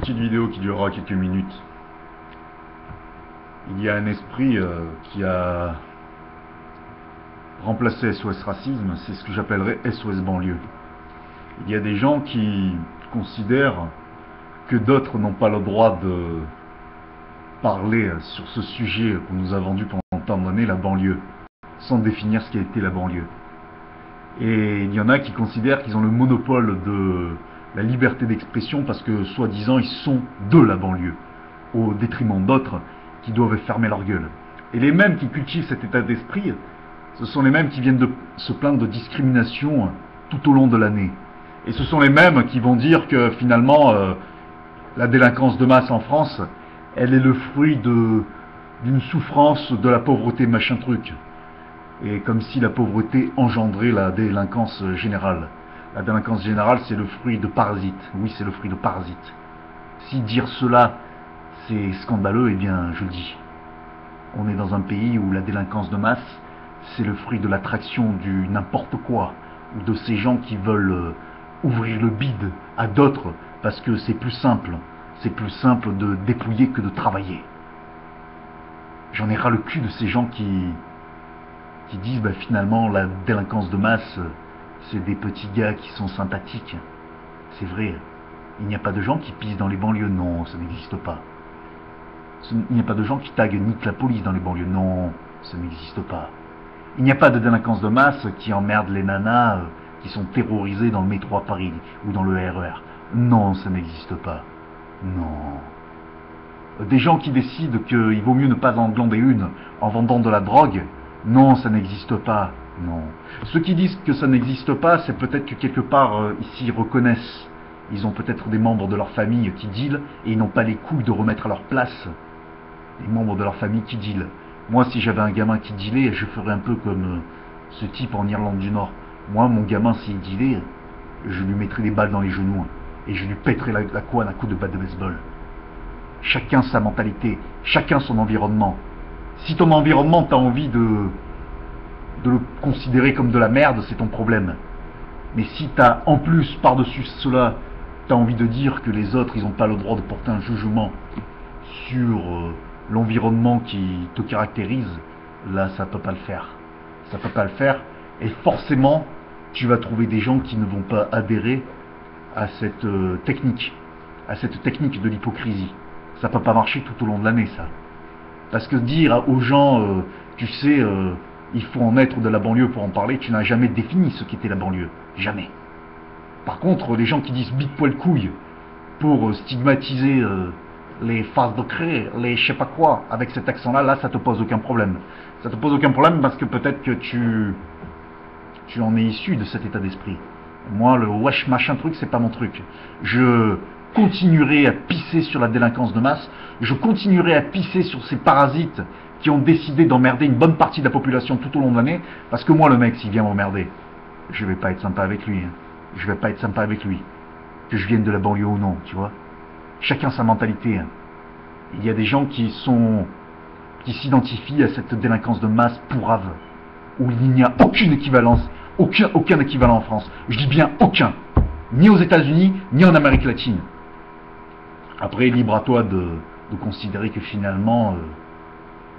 petite vidéo qui durera quelques minutes. Il y a un esprit qui a remplacé SOS Racisme, c'est ce que j'appellerais SOS Banlieue. Il y a des gens qui considèrent que d'autres n'ont pas le droit de parler sur ce sujet qu'on nous a vendu pendant tant d'années, la banlieue, sans définir ce qu'a été la banlieue. Et il y en a qui considèrent qu'ils ont le monopole de la liberté d'expression parce que, soi-disant, ils sont de la banlieue, au détriment d'autres qui doivent fermer leur gueule. Et les mêmes qui cultivent cet état d'esprit, ce sont les mêmes qui viennent de se plaindre de discrimination tout au long de l'année. Et ce sont les mêmes qui vont dire que, finalement, la délinquance de masse en France, elle est le fruit d'une souffrance de la pauvreté machin truc. Et comme si la pauvreté engendrait la délinquance générale. La délinquance générale, c'est le fruit de parasites. Oui, c'est le fruit de parasites. Si dire cela, c'est scandaleux, eh bien, je le dis. On est dans un pays où la délinquance de masse, c'est le fruit de l'attraction du n'importe quoi, ou de ces gens qui veulent ouvrir le bide à d'autres, parce que c'est plus simple. C'est plus simple de dépouiller que de travailler. J'en ai ras le cul de ces gens qui disent finalement la délinquance de masse, c'est des petits gars qui sont sympathiques. C'est vrai, il n'y a pas de gens qui pissent dans les banlieues, non, ça n'existe pas. Il n'y a pas de gens qui taguent niquent la police dans les banlieues, non, ça n'existe pas. Il n'y a pas de délinquance de masse qui emmerde les nanas qui sont terrorisées dans le métro à Paris ou dans le RER. Non, ça n'existe pas. Non. Des gens qui décident qu'il vaut mieux ne pas en glander une en vendant de la drogue. Non, ça n'existe pas. Non. Ceux qui disent que ça n'existe pas, c'est peut-être que quelque part, ici, ils reconnaissent. Ils ont peut-être des membres de leur famille qui dealent et ils n'ont pas les couilles de remettre à leur place les membres de leur famille qui dealent. Moi, si j'avais un gamin qui dealait, je ferais un peu comme ce type en Irlande du Nord. Moi, mon gamin, s'il dealait, je lui mettrais des balles dans les genoux et je lui pèterais la couenne à coups de batte de baseball. Chacun sa mentalité, chacun son environnement. Si ton environnement t'as envie de le considérer comme de la merde, c'est ton problème. Mais si t'as en plus par-dessus cela, t'as envie de dire que les autres ils n'ont pas le droit de porter un jugement sur l'environnement qui te caractérise, là ça peut pas le faire. Ça peut pas le faire et forcément tu vas trouver des gens qui ne vont pas adhérer à cette technique de l'hypocrisie. Ça peut pas marcher tout au long de l'année, ça. Parce que dire aux gens, tu sais, il faut en être de la banlieue pour en parler, tu n'as jamais défini ce qu'était la banlieue. Jamais. Par contre, les gens qui disent bite poil couille pour stigmatiser les faces de craie, les je sais pas quoi, avec cet accent-là, là, ça te pose aucun problème. Ça te pose aucun problème parce que peut-être que tu en es issu de cet état d'esprit. Moi, le wesh machin truc, c'est pas mon truc. Je continuerai à pisser sur la délinquance de masse, je continuerai à pisser sur ces parasites qui ont décidé d'emmerder une bonne partie de la population tout au long de l'année, parce que moi, le mec, s'il vient m'emmerder, je vais pas être sympa avec lui. Je vais pas être sympa avec lui. Que je vienne de la banlieue ou non, tu vois. Chacun sa mentalité. Il y a des gens qui s'identifient à cette délinquance de masse pourrave, où il n'y a aucune équivalence, aucun équivalent en France. Je dis bien aucun. Ni aux États-Unis, ni en Amérique latine. Après, libre à toi de considérer que finalement,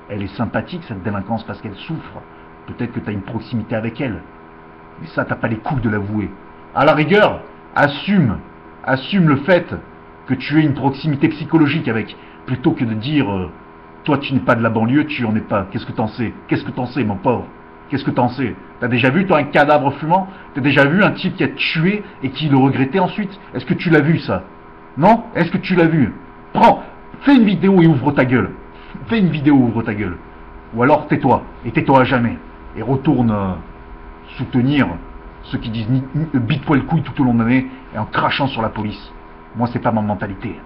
elle est sympathique, cette délinquance, parce qu'elle souffre. Peut-être que tu as une proximité avec elle. Mais ça, t'as pas les couilles de l'avouer. À la rigueur, assume le fait que tu aies une proximité psychologique avec, plutôt que de dire, toi tu n'es pas de la banlieue, tu en es pas. Qu'est-ce que t'en sais? Qu'est-ce que t'en sais, mon pauvre? Qu'est-ce que t'en sais? T'as déjà vu, toi, un cadavre fumant? T'as déjà vu un type qui a tué et qui le regrettait ensuite? Est-ce que tu l'as vu, ça? Non? Est-ce que tu l'as vu? Fais une vidéo et ouvre ta gueule. Fais une vidéo et ouvre ta gueule. Ou alors tais-toi, et tais-toi à jamais. Et retourne soutenir ceux qui disent bite poil couille tout au long de l'année et en crachant sur la police. Moi, c'est pas ma mentalité.